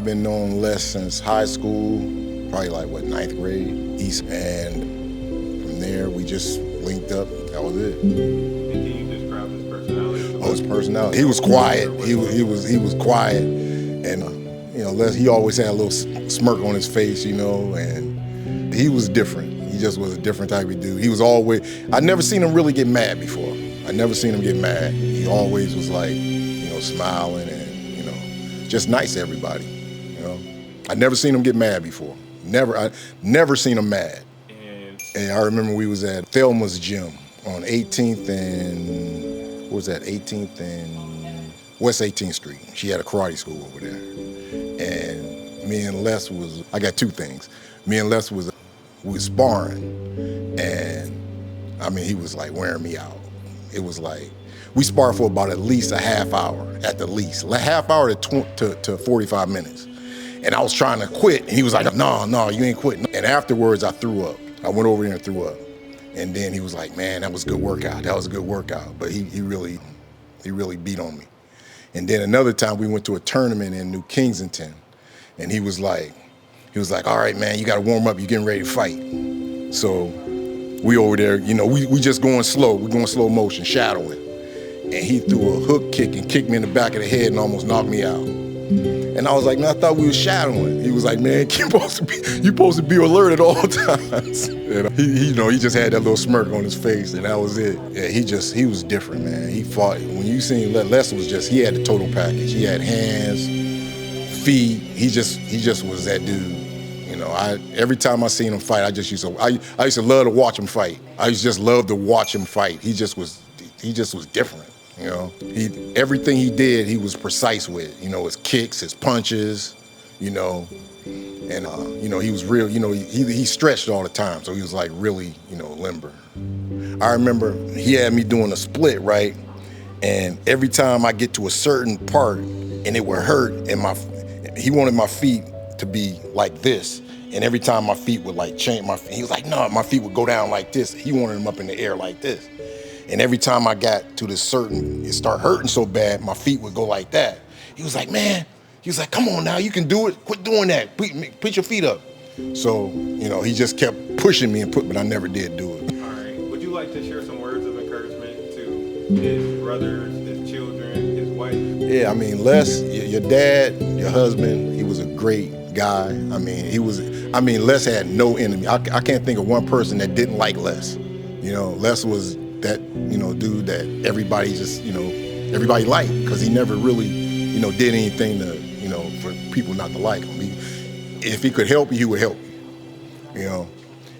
been knowing Les since high school, probably like, what, ninth grade? And from there, we just linked up. That was it. And can you describe his personality? Oh, his personality. He was quiet. He was quiet. And, you know, Les, he always had a little smirk on his face, you know, and he was different. He just was a different type of dude. He was always, I'd never seen him really get mad before. I never seen him get mad. He always was like, you know, smiling and, you know, just nice to everybody, you know. I never seen him get mad before. I never seen him mad. And I remember we was at Thelma's gym on 18th and, what was that, 18th and West 18th Street. She had a karate school over there. And me and Les was, I got two things. Me and Les was sparring, and I mean, he was like wearing me out. It was like, we sparred for about at least a half hour, at the least. Half hour to 45 minutes. And I was trying to quit, and he was like, no, you ain't quitting. And afterwards, I threw up. I went over there and threw up. And then he was like, man, that was a good workout. That was a good workout. But he really beat on me. And then another time, we went to a tournament in New Kensington, and he was like, all right, man, you got to warm up. You're getting ready to fight. So we over there, you know, we just going slow. We're going slow motion, shadowing. And he threw a hook kick and kicked me in the back of the head and almost knocked me out. And I was like, man, I thought we were shadowing. He was like, man, you're supposed to be alert at all times. And he just had that little smirk on his face, and that was it. Yeah, he was different, man. He fought. When you seen Les he had the total package. He had hands, feet. He just was that dude. You know, every time I seen him fight, I used to love to watch him fight. I used to just love to watch him fight. He just was different. You know, everything he did, he was precise with. You know, his kicks, his punches. You know, and you know, he was real. You know, he stretched all the time, so he was like really, you know, limber. I remember he had me doing a split, right, and every time I get to a certain part and it would hurt, and he wanted my feet to be like this, and every time my feet would like change, he was like, no, my feet would go down like this. He wanted them up in the air like this. And every time I got to this certain, it started hurting so bad, my feet would go like that. He was like, man, he was like, come on now, you can do it. Quit doing that. Put your feet up. So, you know, he just kept pushing me but I never did do it. All right. Would you like to share some words of encouragement to his brothers, his children, his wife? Yeah, I mean, Les, your dad, your husband, he was a great guy. I mean, Les had no enemy. I can't think of one person that didn't like Les. You know, Les was that, you know, dude that everybody just, you know, everybody liked, because he never really, you know, did anything to, you know, for people not to like him. If he could help you, he would help you, you know.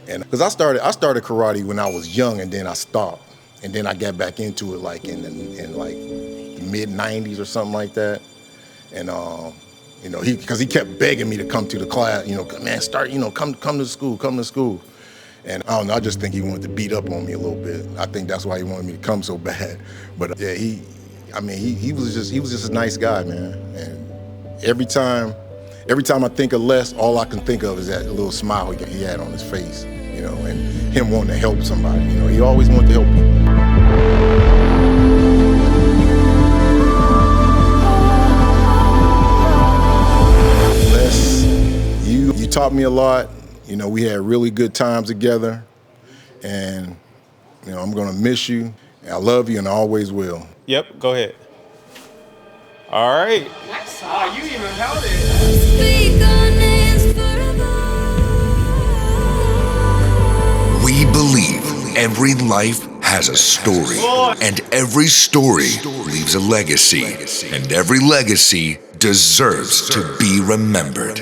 And because I started karate when I was young, and then I stopped, and then I got back into it like in like the mid '90s or something like that. And you know, because he kept begging me to come to the class, you know, man, start, you know, come to school. And I don't know, I just think he wanted to beat up on me a little bit. I think that's why he wanted me to come so bad. But yeah, he was just a nice guy, man. And every time I think of Les, all I can think of is that little smile he had on his face, you know, and him wanting to help somebody. You know, he always wanted to help people. Les, you taught me a lot. You know, we had really good times together, and, you know, I'm gonna miss you. I love you, and I always will. Yep, go ahead. All right. Oh, you even held it. We believe every life has a story, and every story leaves a legacy, and every legacy deserves to be remembered.